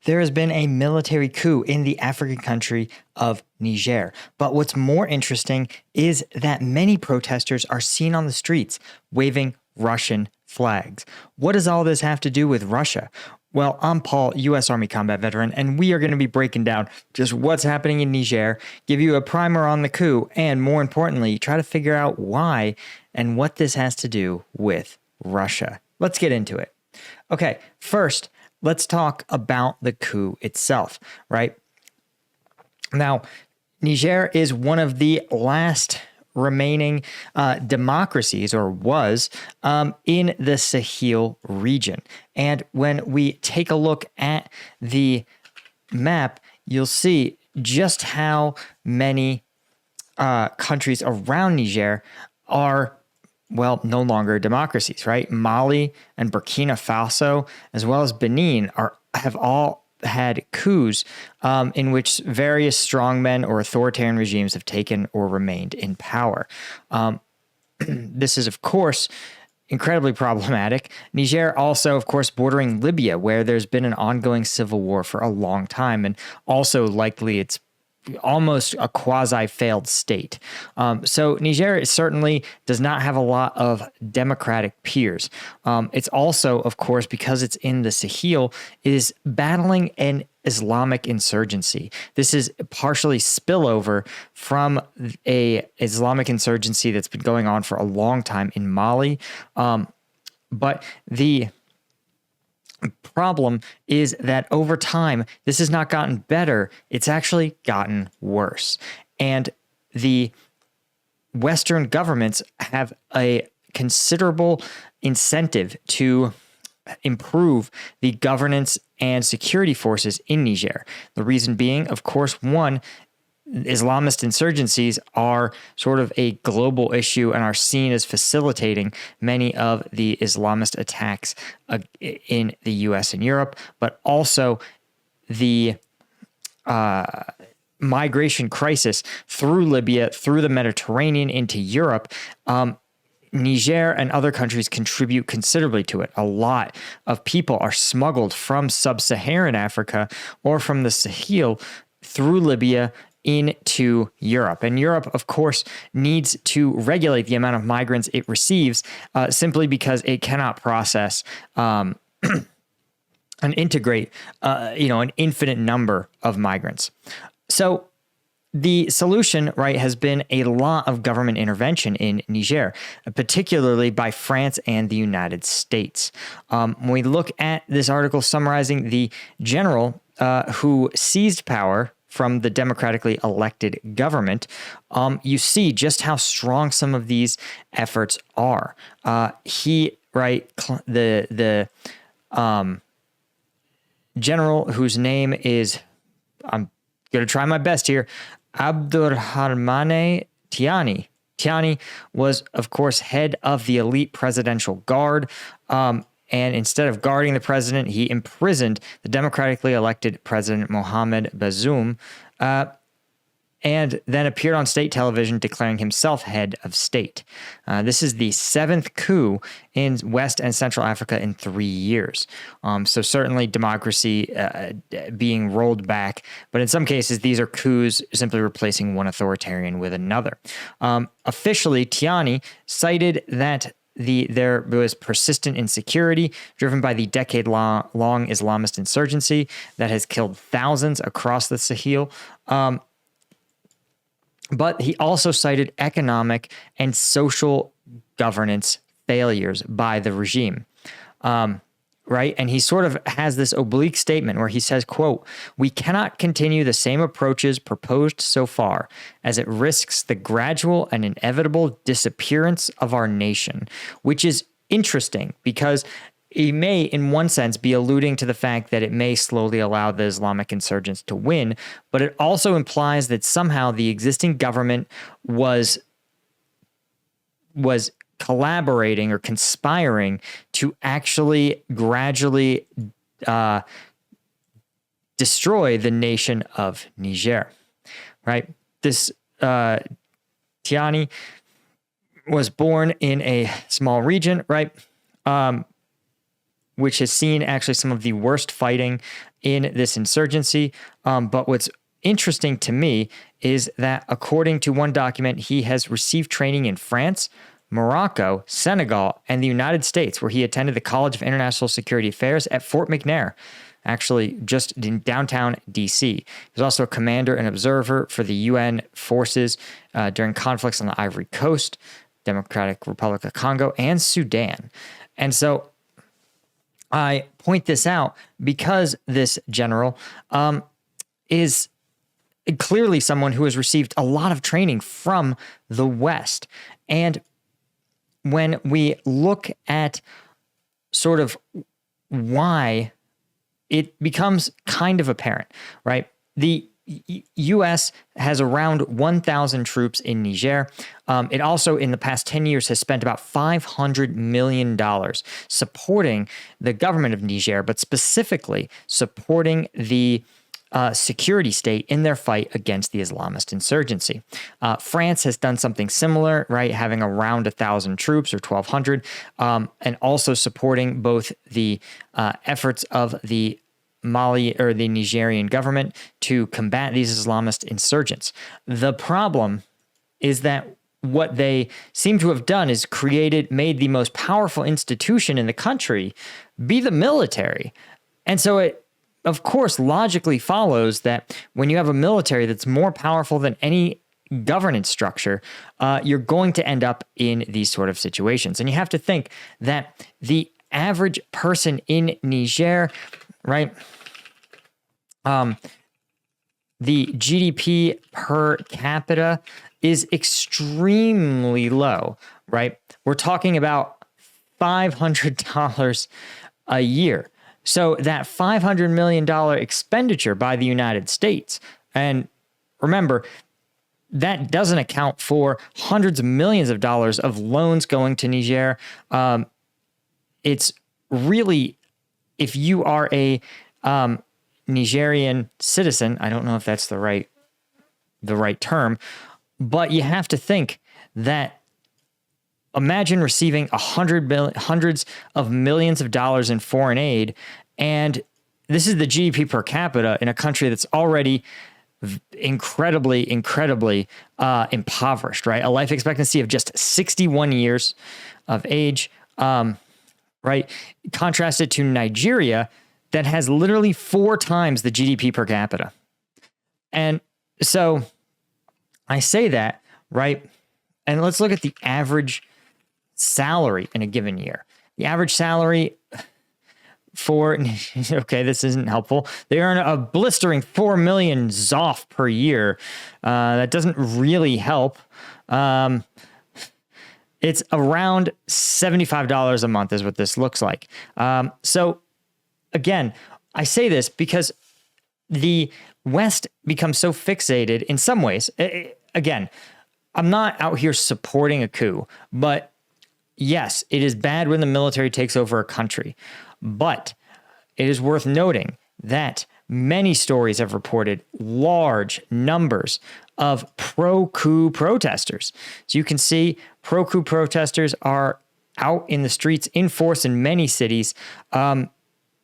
There has been a military coup in the African country of Niger. But what's more interesting is that many protesters are seen on the streets waving Russian flags. What does all this have to do with Russia? Well, I'm Paul, U.S. Army combat veteran, and we are going to be breaking down just what's happening in Niger, give you a primer on the coup, and more importantly, try to figure out why and what this has to do with Russia. Let's get into it. Okay, first, let's talk about the coup itself, right? Now, Niger is one of the last remaining democracies, or was, in the Sahel region. And when we take a look at the map, you'll see just how many countries around Niger are, well, no longer democracies, right? Mali and Burkina Faso, as well as Benin, have all had coups in which various strongmen or authoritarian regimes have taken or remained in power. This is, of course, incredibly problematic. Niger also, of course, bordering Libya, where there's been an ongoing civil war for a long time, and also likely it's almost a quasi-failed state. So Niger certainly does not have a lot of democratic peers. It's also, of course, because it's in the Sahel, is battling an Islamic insurgency. This is partially spillover from a Islamic insurgency that's been going on for a long time in Mali. But the problem is that over time, this has not gotten better. It's actually gotten worse. And the Western governments have a considerable incentive to improve the governance and security forces in Niger. The reason being, of course, one, Islamist insurgencies are sort of a global issue and are seen as facilitating many of the Islamist attacks in the US and Europe, but also the migration crisis through Libya, through the Mediterranean into Europe. Niger and other countries contribute considerably to it. A lot of people are smuggled from sub-Saharan Africa or from the Sahel through Libya into Europe. And Europe, of course, needs to regulate the amount of migrants it receives simply because it cannot process and integrate an infinite number of migrants. So the solution, right, has been a lot of government intervention in Niger, particularly by France and the United States. When we look at this article summarizing the general who seized power from the democratically elected government, you see just how strong some of these efforts are. The general whose name is, I'm going to try my best here, Abdurrahmane Tiani. Tiani was, of course, head of the elite presidential guard. And instead of guarding the president, he imprisoned the democratically elected president Mohamed Bazoum, and then appeared on state television declaring himself head of state. This is the 7th coup in West and Central Africa in 3 years. So certainly democracy being rolled back, but in some cases, these are coups simply replacing one authoritarian with another. Officially, Tiani cited that there was persistent insecurity driven by the decade-long Islamist insurgency that has killed thousands across the Sahel. But he also cited economic and social governance failures by the regime. Right? And he sort of has this oblique statement where he says, quote, "We cannot continue the same approaches proposed so far, as it risks the gradual and inevitable disappearance of our nation," which is interesting because he may, in one sense, be alluding to the fact that it may slowly allow the Islamic insurgents to win, but it also implies that somehow the existing government was collaborating or conspiring to actually gradually destroy the nation of Niger, right? This Tiani was born in a small region, right? which has seen actually some of the worst fighting in this insurgency. But what's interesting to me is that according to one document, he has received training in France, Morocco, Senegal, and the United States, where he attended the College of International Security Affairs at Fort McNair, actually just in downtown D.C. He was also a commander and observer for the UN forces during conflicts on the Ivory Coast, Democratic Republic of Congo, and Sudan. And so I point this out because this general is clearly someone who has received a lot of training from the West. And when we look at sort of why, it becomes kind of apparent, right? The U.S. has around 1,000 troops in Niger. It also, in the past 10 years, has spent about $500 million supporting the government of Niger, but specifically supporting the security state in their fight against the Islamist insurgency. France has done something similar, right? Having around 1,000 troops or 1,200, and also supporting both the efforts of the Mali or the Nigerian government to combat these Islamist insurgents. The problem is that what they seem to have done is made the most powerful institution in the country be the military. And so it, of course, logically follows that when you have a military that's more powerful than any governance structure, you're going to end up in these sort of situations. And you have to think that the average person in Niger, right? The GDP per capita is extremely low, right? We're talking about $500 a year. So that $500 million expenditure by the United States, and remember, that doesn't account for hundreds of millions of dollars of loans going to Niger. It's really, if you are a Nigerian citizen, I don't know if that's the right term, but you have to think that imagine receiving hundreds of millions of dollars in foreign aid, and this is the GDP per capita in a country that's already incredibly impoverished, right? A life expectancy of just 61 years of age, right? Contrasted to Nigeria, that has literally 4 times the GDP per capita. And so I say that, right? And let's look at the average salary in a given year. The average salary for, okay, this isn't helpful. They earn a blistering 4 million ZOF per year. That doesn't really help. It's around $75 a month is what this looks like. So again, I say this because the West becomes so fixated in some ways. Again, I'm not out here supporting a coup, but yes, it is bad when the military takes over a country. But it is worth noting that many stories have reported large numbers of pro-coup protesters. So you can see pro-coup protesters are out in the streets in force in many cities,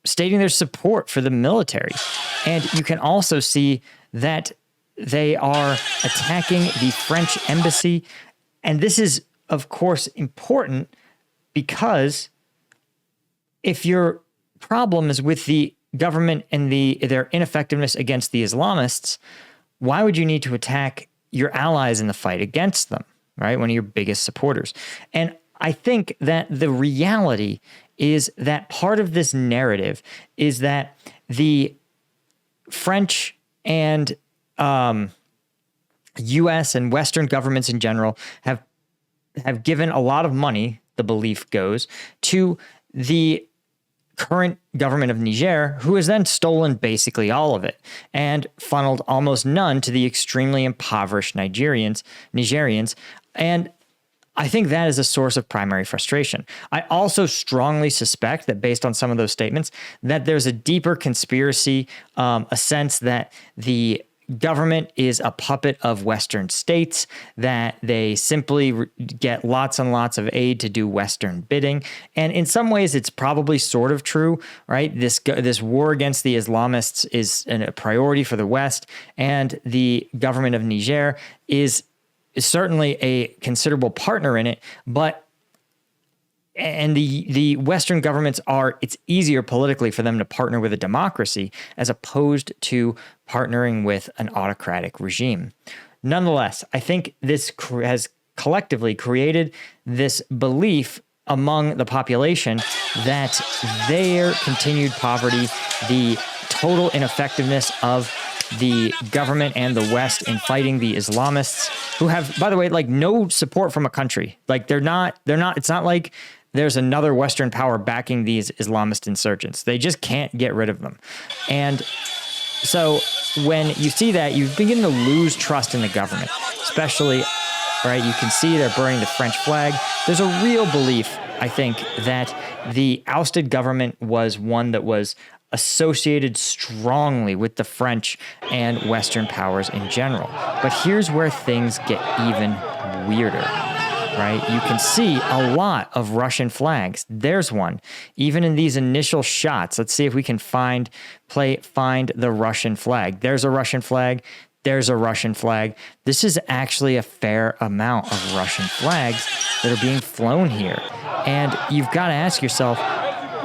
stating their support for the military. And you can also see that they are attacking the French embassy. And this is, of course, important because if your problem is with the government and their ineffectiveness against the Islamists, why would you need to attack your allies in the fight against them, right? One of your biggest supporters. And I think that the reality is that part of this narrative is that the French and U.S. and Western governments in general have given a lot of money, the belief goes, to the current government of Niger, who has then stolen basically all of it and funneled almost none to the extremely impoverished Nigerians. And I think that is a source of primary frustration. I also strongly suspect that based on some of those statements, that there's a deeper conspiracy, a sense that the government is a puppet of Western states, that they simply get lots and lots of aid to do Western bidding. And in some ways, it's probably sort of true, right? This war against the Islamists is a priority for the West, and the government of Niger is certainly a considerable partner in it, but the Western governments it's easier politically for them to partner with a democracy as opposed to partnering with an autocratic regime. Nonetheless, I think this has collectively created this belief among the population that their continued poverty, the total ineffectiveness of the government and the West in fighting the Islamists, who have, by the way, like no support from a country. Like it's not like there's another Western power backing these Islamist insurgents. They just can't get rid of them. And so when you see that, you begin to lose trust in the government, especially, right? You can see they're burning the French flag. There's a real belief, I think, that the ousted government was one that was associated strongly with the French and Western powers in general. But here's where things get even weirder. Right? You can see a lot of Russian flags. There's one. Even in these initial shots, let's see if we can find the Russian flag. There's a Russian flag. There's a Russian flag. This is actually a fair amount of Russian flags that are being flown here. And you've got to ask yourself,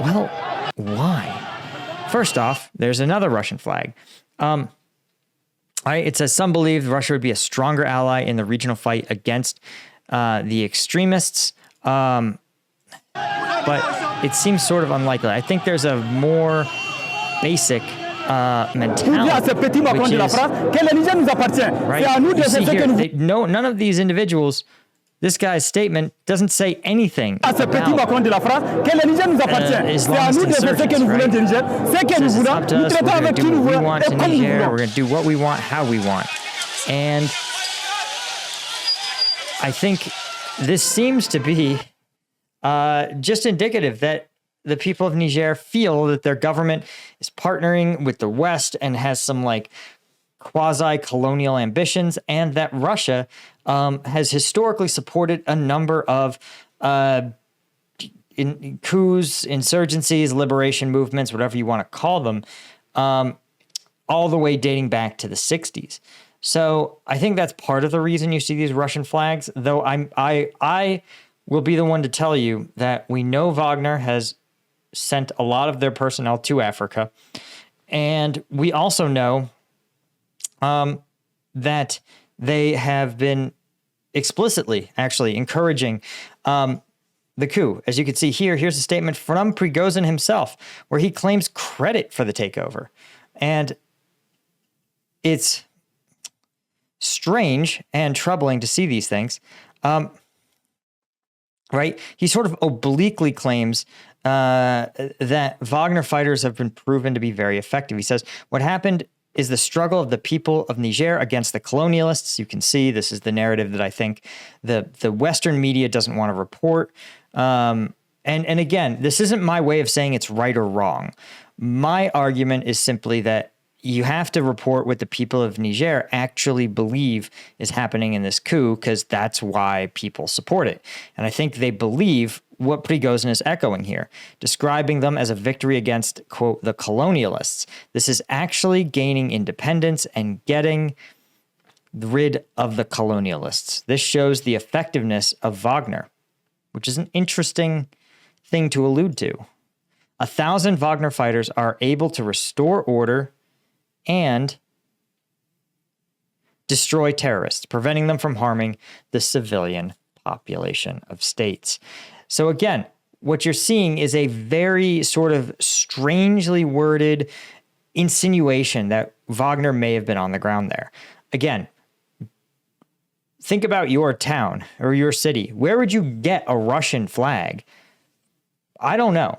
well, why? First off, there's another Russian flag. It says some believe Russia would be a stronger ally in the regional fight against the extremists, but it seems sort of unlikely. I think there's a more basic mentality, which is, right? You see here, none of these individuals, this guy's statement doesn't say anything about Islamist insurgents, right? It says it's up to us, we're going to do what we want in Niger, we're going to do what we want, how we want. And I think this seems to be just indicative that the people of Niger feel that their government is partnering with the West and has some like quasi-colonial ambitions, and that Russia has historically supported a number of coups, insurgencies, liberation movements, whatever you want to call them, all the way dating back to the 60s. So I think that's part of the reason you see these Russian flags, though I will be the one to tell you that we know Wagner has sent a lot of their personnel to Africa. And we also know that they have been explicitly actually encouraging the coup. As you can see here, here's a statement from Prigozhin himself, where he claims credit for the takeover. And it's strange and troubling to see these things, right? He sort of obliquely claims that Wagner fighters have been proven to be very effective. He says, what happened is the struggle of the people of Niger against the colonialists. You can see this is the narrative that I think the Western media doesn't want to report. And again, this isn't my way of saying it's right or wrong. My argument is simply that you have to report what the people of Niger actually believe is happening in this coup, because that's why people support it. And I think they believe what Prigozhin is echoing here, describing them as a victory against, quote, the colonialists. This is actually gaining independence and getting rid of the colonialists. This shows the effectiveness of Wagner, which is an interesting thing to allude to. 1,000 Wagner fighters are able to restore order and destroy terrorists, preventing them from harming the civilian population of states. So again, what you're seeing is a very sort of strangely worded insinuation that Wagner may have been on the ground there. Again, think about your town or your city. Where would you get a Russian flag? I don't know.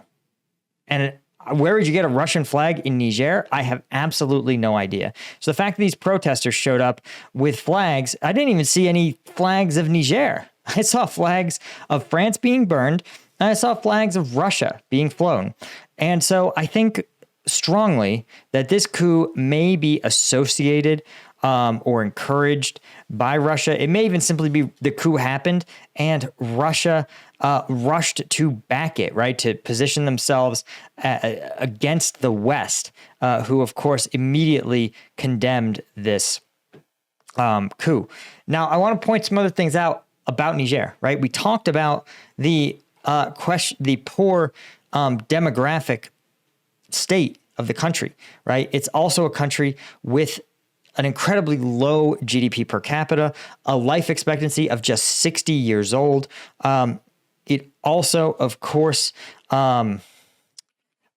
And where would you get a Russian flag in Niger? I have absolutely no idea. So the fact that these protesters showed up with flags, I didn't even see any flags of Niger. I saw flags of France being burned, and I saw flags of Russia being flown. And so I think strongly that this coup may be associated or encouraged by Russia. It may even simply be the coup happened and Russia rushed to back it, right, to position themselves against the West, who, of course, immediately condemned this coup. Now, I want to point some other things out about Niger, right? We talked about the poor demographic state of the country, right? It's also a country with an incredibly low GDP per capita, a life expectancy of just 60 years old. It also, of course, right,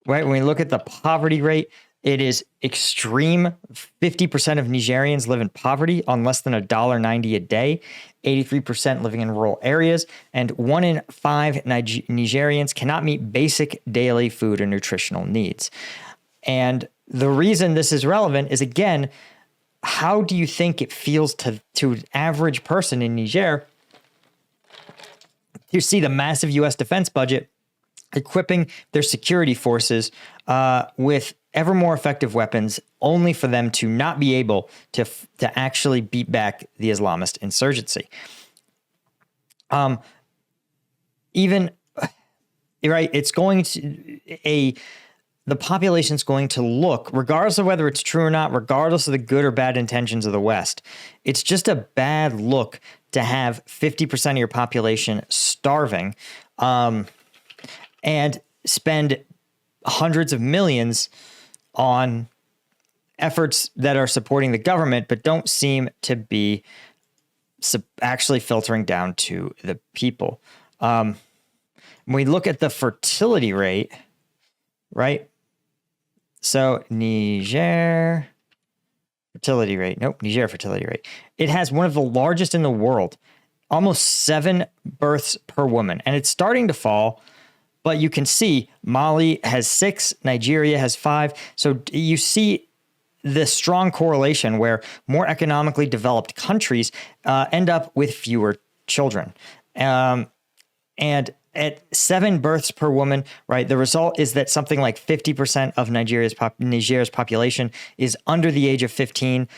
when we look at the poverty rate, it is extreme. 50% of Nigerians live in poverty on less than $1.90 a day, 83% living in rural areas, and 1 in 5 Nigerians cannot meet basic daily food and nutritional needs. And the reason this is relevant is, again, how do you think it feels to an average person in Niger? You see the massive U.S. defense budget equipping their security forces with ever more effective weapons, only for them to not be able to actually beat back the Islamist insurgency. Even right, it's going to the population's going to look, regardless of whether it's true or not, regardless of the good or bad intentions of the West, it's just a bad look to have 50% of your population starving, and spend hundreds of millions on efforts that are supporting the government, but don't seem to be actually filtering down to the people. When we look at the fertility rate, right? So Niger fertility rate. It has one of the largest in the world, almost 7 births per woman. And it's starting to fall, but you can see Mali has 6, Nigeria has 5. So you see the strong correlation where more economically developed countries end up with fewer children. And at 7 births per woman, right, the result is that something like 50% of Niger's population is under the age of 15.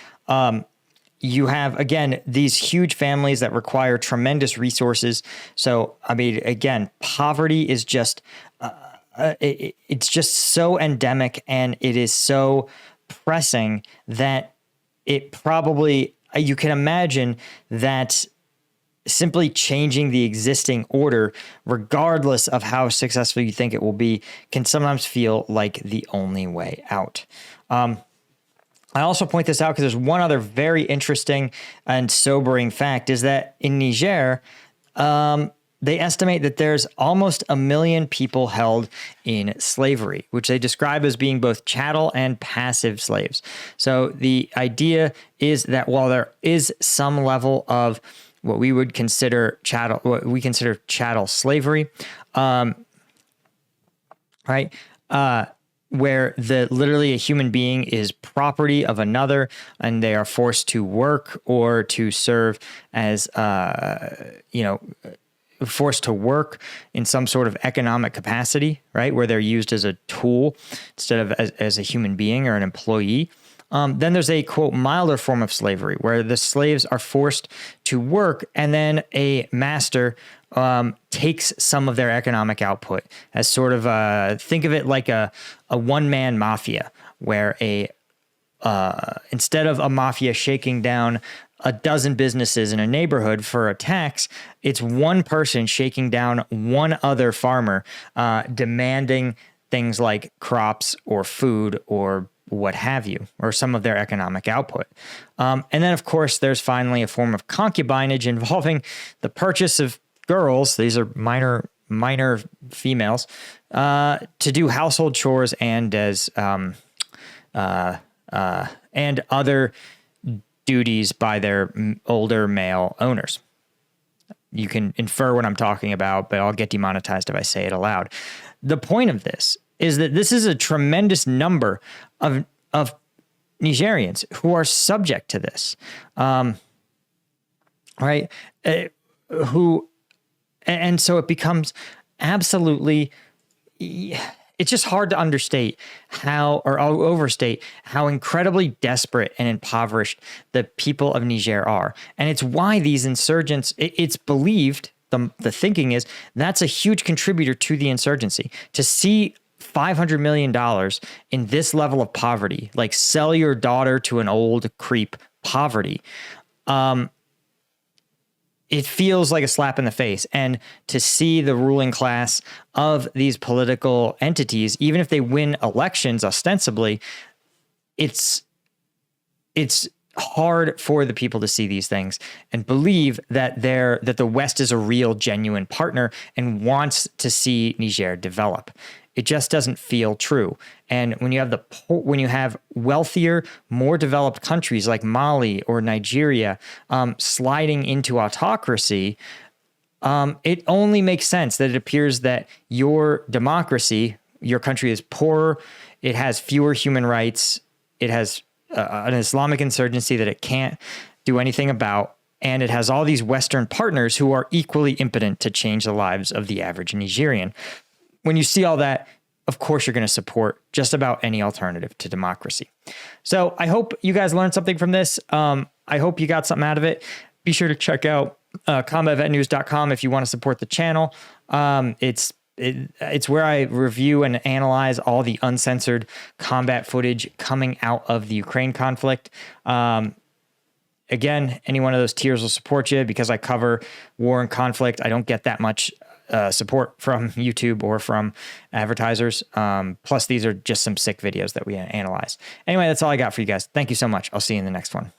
You have, again, these huge families that require tremendous resources. So, I mean, again, poverty is just, it's just so endemic, and it is so pressing that it probably, you can imagine that simply changing the existing order, regardless of how successful you think it will be, can sometimes feel like the only way out. I also point this out because there's one other very interesting and sobering fact, is that in Niger, they estimate that there's almost 1 million people held in slavery, which they describe as being both chattel and passive slaves. So the idea is that while there is some level of what we would consider chattel, slavery, right? Where literally a human being is property of another, and they are forced to work or to serve as, forced to work in some sort of economic capacity, right? Where they're used as a tool instead of as a human being or an employee. Then there's a, quote, milder form of slavery where the slaves are forced to work, and then a master takes some of their economic output as sort of think of it like a one-man mafia, where instead of a mafia shaking down a dozen businesses in a neighborhood for a tax, it's one person shaking down one other farmer, demanding things like crops or food or what have you, or some of their economic output. And then, of course, there's finally a form of concubinage involving the purchase of girls, these are minor females, to do household chores and as and other duties by their older male owners. You can infer what I'm talking about, but I'll get demonetized if I say it aloud. The point of this is that this is a tremendous number of Nigerians who are subject to this, right? And so it becomes absolutely, it's just hard to understate how, or overstate how incredibly desperate and impoverished the people of Niger are. And it's why these insurgents, it's believed, the thinking is that's a huge contributor to the insurgency. To see $500 million in this level of poverty, like sell your daughter to an old creep poverty, it feels like a slap in the face. And to see the ruling class of these political entities, even if they win elections ostensibly, it's hard for the people to see these things and believe that the West is a real, genuine partner and wants to see Niger develop. It just doesn't feel true. And when you have wealthier, more developed countries like Mali or Nigeria sliding into autocracy, it only makes sense that it appears that your democracy, your country is poorer, it has fewer human rights, it has an Islamic insurgency that it can't do anything about, and it has all these Western partners who are equally impotent to change the lives of the average Nigerian. When you see all that, of course, you're going to support just about any alternative to democracy. So I hope you guys learned something from this. I hope you got something out of it. Be sure to check out combatvetnews.com if you want to support the channel. It's where I review and analyze all the uncensored combat footage coming out of the Ukraine conflict. Again, any one of those tiers will support you because I cover war and conflict. I don't get that much support from YouTube or from advertisers. Plus, these are just some sick videos that we analyze. Anyway, that's all I got for you guys. Thank you so much. I'll see you in the next one.